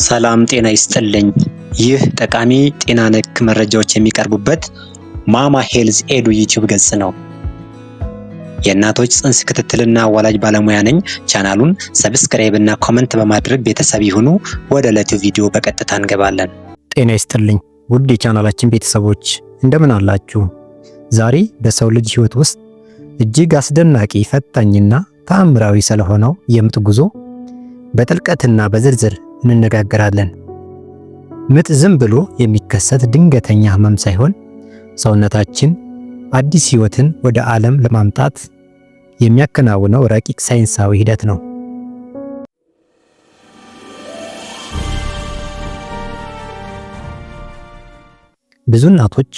ሰላም ጤና ይስጥልኝ። ይህ ጠቃሚ ጤና ነክ መረጃዎች የሚቀርቡበት ማማ ሄልዝ ኤዱ ዩቲዩብ ገጽ ነው። የእናቶች ጽንስ ክትትልና ወላጅ ባለሙያ ነኝ። ቻናሉን ሰብስክራይብ እና ኮመንት በማድረግ ቤተሰብ ይሁኑ። ወደ ዕለቱ ቪዲዮ በቀጥታ እንገባለን። ጤና ይስጥልኝ ውድ የቻናላችን ቤተሰቦች እንደምን አላችሁ? ዛሬ በሰው ልጅ ህይወት ውስጥ እጅግ አስደናቂ ፈታኝና ተአምራዊ ስለሆነው የምጥ ጉዞ በጥልቀትና በዝርዝር እንነጋገራለን። ምጥ ዝም ብሎ የሚከሰት ድንገተኛ ህመም ሳይሆን ሰውነታችን አዲስ ህይወትን ወደ ዓለም ለማምጣት የሚያከናውነው ረቂቅ ሳይንሳዊ ሂደት ነው። ብዙ እናቶች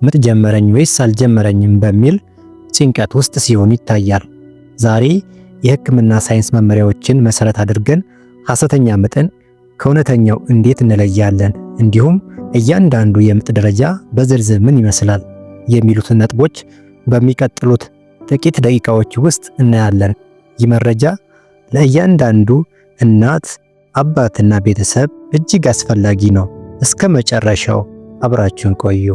ምጥ ጀመረኝ ወይስ አልጀመረኝም በሚል ጭንቀት ውስጥ ሲሆኑ ይታያል። ዛሬ የህክምና ሳይንስ መመሪያዎችን መሰረት አድርገን ሐሰተኛ ምጥን ከእውነተኛው እንዴት እንለያለን፣ እንዲሁም እያንዳንዱ የምጥ ደረጃ በዝርዝር ምን ይመስላል የሚሉትን ነጥቦች በሚቀጥሉት ጥቂት ደቂቃዎች ውስጥ እናያለን። ይህ መረጃ ለእያንዳንዱ እናት፣ አባትና ቤተሰብ እጅግ አስፈላጊ ነው። እስከ መጨረሻው አብራችሁን ቆዩ።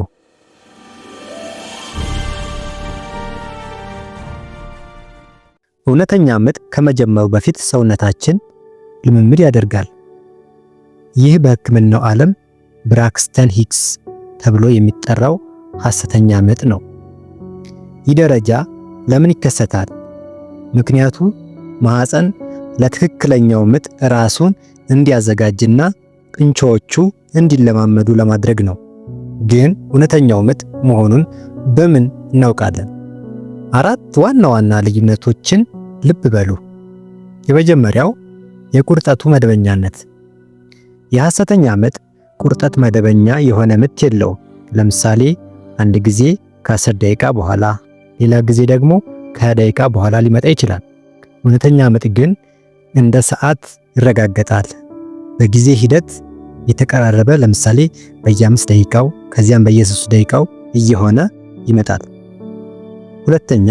እውነተኛ ምጥ ከመጀመሩ በፊት ሰውነታችን ልምምድ ያደርጋል። ይህ በህክምናው ዓለም ብራክስተን ሂክስ ተብሎ የሚጠራው ሐሰተኛ ምጥ ነው። ይህ ደረጃ ለምን ይከሰታል? ምክንያቱ ማህፀን ለትክክለኛው ምጥ ራሱን እንዲያዘጋጅና ጡንቻዎቹ እንዲለማመዱ ለማድረግ ነው። ግን እውነተኛው ምጥ መሆኑን በምን እናውቃለን? አራት ዋና ዋና ልዩነቶችን ልብ በሉ። የመጀመሪያው የቁርጠቱ መደበኛነት። የሐሰተኛ ምጥ ቁርጠት መደበኛ የሆነ ምት የለውም። ለምሳሌ አንድ ጊዜ ከ10 ደቂቃ በኋላ፣ ሌላ ጊዜ ደግሞ ከ20 ደቂቃ በኋላ ሊመጣ ይችላል። እውነተኛ ምጥ ግን እንደ ሰዓት ይረጋገጣል። በጊዜ ሂደት የተቀራረበ፣ ለምሳሌ በየ5 ደቂቃው ከዚያም በየ3 ደቂቃው እየሆነ ይመጣል። ሁለተኛ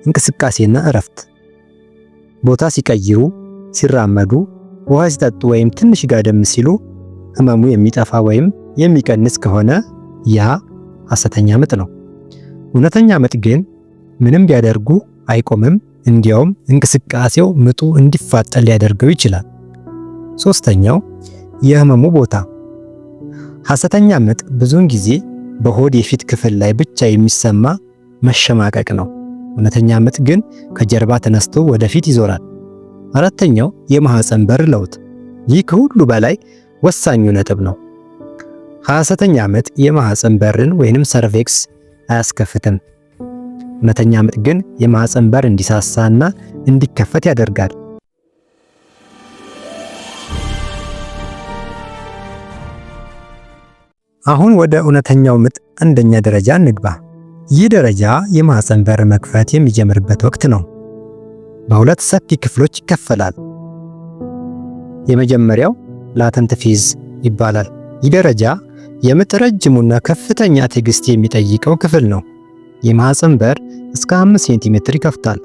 እንቅስቃሴና እረፍት። ቦታ ሲቀይሩ፣ ሲራመዱ፣ ውሃ ሲጠጡ ወይም ትንሽ ጋደም ሲሉ ህመሙ የሚጠፋ ወይም የሚቀንስ ከሆነ ያ ሐሰተኛ ምጥ ነው። እውነተኛ ምጥ ግን ምንም ቢያደርጉ አይቆምም። እንዲያውም እንቅስቃሴው ምጡ እንዲፋጠን ሊያደርገው ይችላል። ሶስተኛው የህመሙ ቦታ። ሐሰተኛ ምጥ ብዙውን ጊዜ በሆድ የፊት ክፍል ላይ ብቻ የሚሰማ መሸማቀቅ ነው። እውነተኛ ምጥ ግን ከጀርባ ተነስቶ ወደፊት ይዞራል። አራተኛው የማህፀን በር ለውጥ። ይህ ከሁሉ በላይ ወሳኙ ነጥብ ነው። ሐሰተኛ ምጥ የማህፀን በርን ወይንም ሰርቬክስ አያስከፍትም። እውነተኛ ምጥ ግን የማህፀን በር እንዲሳሳና እንዲከፈት ያደርጋል። አሁን ወደ እውነተኛው ምጥ አንደኛ ደረጃ እንግባ። ይህ ደረጃ የማህፀን በር መክፈት የሚጀምርበት ወቅት ነው። በሁለት ሰፊ ክፍሎች ይከፈላል። የመጀመሪያው ላተንት ፌዝ ይባላል። ይህ ደረጃ የምጥ ረጅሙና ከፍተኛ ትዕግስት የሚጠይቀው ክፍል ነው። የማህፀን በር እስከ 5 ሴንቲሜትር ይከፍታል።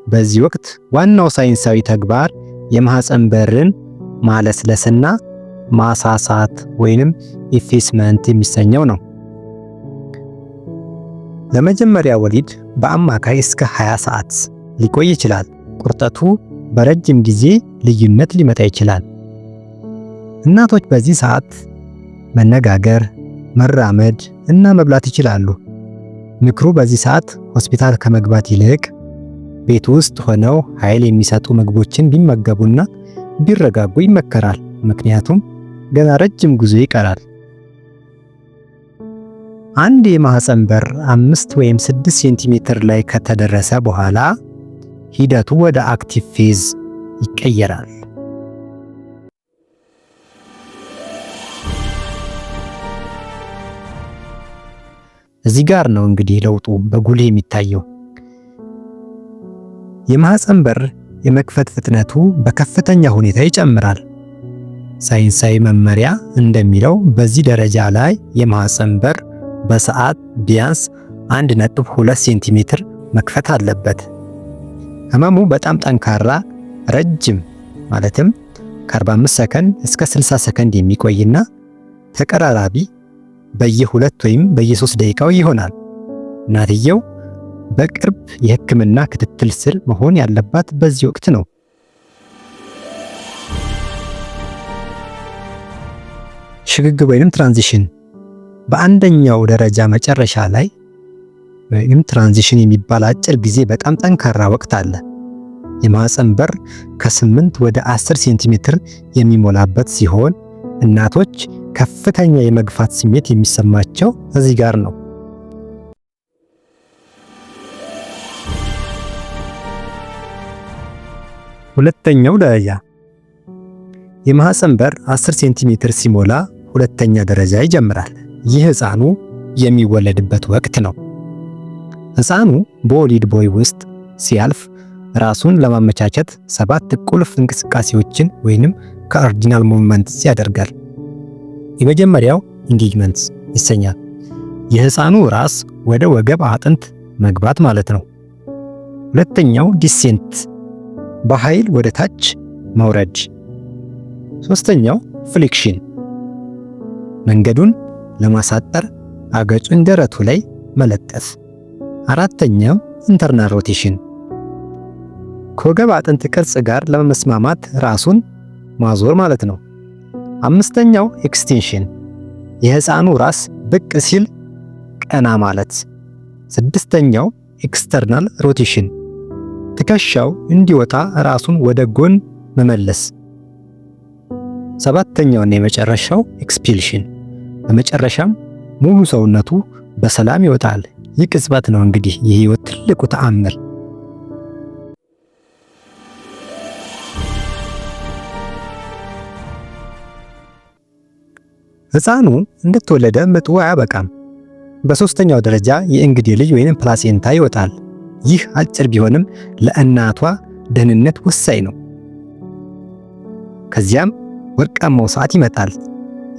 በዚህ ወቅት ዋናው ሳይንሳዊ ተግባር የማህፀን በርን ማለስለስና ማሳሳት ወይንም ኢፌስመንት የሚሰኘው ነው። ለመጀመሪያ ወሊድ በአማካይ እስከ 20 ሰዓት ሊቆይ ይችላል። ቁርጠቱ በረጅም ጊዜ ልዩነት ሊመጣ ይችላል። እናቶች በዚህ ሰዓት መነጋገር፣ መራመድ እና መብላት ይችላሉ። ምክሩ በዚህ ሰዓት ሆስፒታል ከመግባት ይልቅ ቤት ውስጥ ሆነው ኃይል የሚሰጡ ምግቦችን ቢመገቡና ቢረጋጉ ይመከራል። ምክንያቱም ገና ረጅም ጉዞ ይቀራል። አንድ የማህፀን በር 5 ወይም 6 ሴንቲሜትር ላይ ከተደረሰ በኋላ ሂደቱ ወደ አክቲቭ ፌዝ ይቀየራል። እዚህ ጋር ነው እንግዲህ ለውጡ በጉልህ የሚታየው። የማህፀን በር የመክፈት ፍጥነቱ በከፍተኛ ሁኔታ ይጨምራል። ሳይንሳዊ መመሪያ እንደሚለው በዚህ ደረጃ ላይ የማህፀን በር በሰዓት ቢያንስ 1.2 ሴንቲሜትር መክፈት አለበት። ህመሙ በጣም ጠንካራ፣ ረጅም ማለትም ከ45 ሰከንድ እስከ 60 ሰከንድ የሚቆይና ተቀራራቢ በየ2 ወይም በየ3 ደቂቃው ይሆናል። እናትየው በቅርብ የሕክምና ክትትል ስር መሆን ያለባት በዚህ ወቅት ነው። ሽግግር ወይም ትራንዚሽን በአንደኛው ደረጃ መጨረሻ ላይ ወይም ትራንዚሽን የሚባል አጭር ጊዜ በጣም ጠንካራ ወቅት አለ። የማህፀን በር ከ8 ወደ 10 ሴንቲሜትር የሚሞላበት ሲሆን እናቶች ከፍተኛ የመግፋት ስሜት የሚሰማቸው እዚህ ጋር ነው። ሁለተኛው ደረጃ የማህፀን በር 10 ሴንቲሜትር ሲሞላ ሁለተኛ ደረጃ ይጀምራል። ይህ ህፃኑ የሚወለድበት ወቅት ነው። ህፃኑ በወሊድ ቦይ ውስጥ ሲያልፍ ራሱን ለማመቻቸት 7 ቁልፍ እንቅስቃሴዎችን ወይንም ካርዲናል ሙቭመንትስ ያደርጋል። የመጀመሪያው ኢንጌጅመንት ይሰኛል። የህፃኑ ራስ ወደ ወገብ አጥንት መግባት ማለት ነው። ሁለተኛው ዲሴንት በኃይል ወደ ታች መውረድ። ሶስተኛው ፍሌክሽን መንገዱን ለማሳጠር አገጩን ደረቱ ላይ መለጠፍ። አራተኛው ኢንተርናል ሮቴሽን ከወገብ አጥንት ቅርጽ ጋር ለመስማማት ራሱን ማዞር ማለት ነው። አምስተኛው ኤክስቴንሽን የህፃኑ ራስ ብቅ ሲል ቀና ማለት። ስድስተኛው ኤክስተርናል ሮቴሽን ትከሻው እንዲወጣ ራሱን ወደ ጎን መመለስ። ሰባተኛውና የመጨረሻው ኤክስፒልሽን በመጨረሻም ሙሉ ሰውነቱ በሰላም ይወጣል። ይህ ቅጽበት ነው እንግዲህ የህይወት ትልቁ ተአምር። ህፃኑ እንደተወለደ ምጡ አያበቃም። በሶስተኛው ደረጃ የእንግዴ ልጅ ወይንም ፕላሴንታ ይወጣል። ይህ አጭር ቢሆንም ለእናቷ ደህንነት ወሳኝ ነው። ከዚያም ወርቃማው ሰዓት ይመጣል።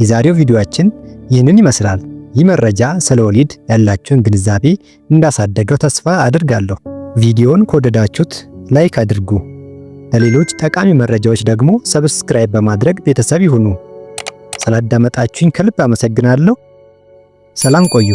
የዛሬው ቪዲዮአችን ይህንን ይመስላል። ይህ መረጃ ስለ ወሊድ ያላችሁን ግንዛቤ እንዳሳደገው ተስፋ አድርጋለሁ። ቪዲዮውን ከወደዳችሁት ላይክ አድርጉ። ለሌሎች ጠቃሚ መረጃዎች ደግሞ ሰብስክራይብ በማድረግ ቤተሰብ ይሁኑ። ስላዳመጣችሁኝ ከልብ አመሰግናለሁ። ሰላም ቆዩ።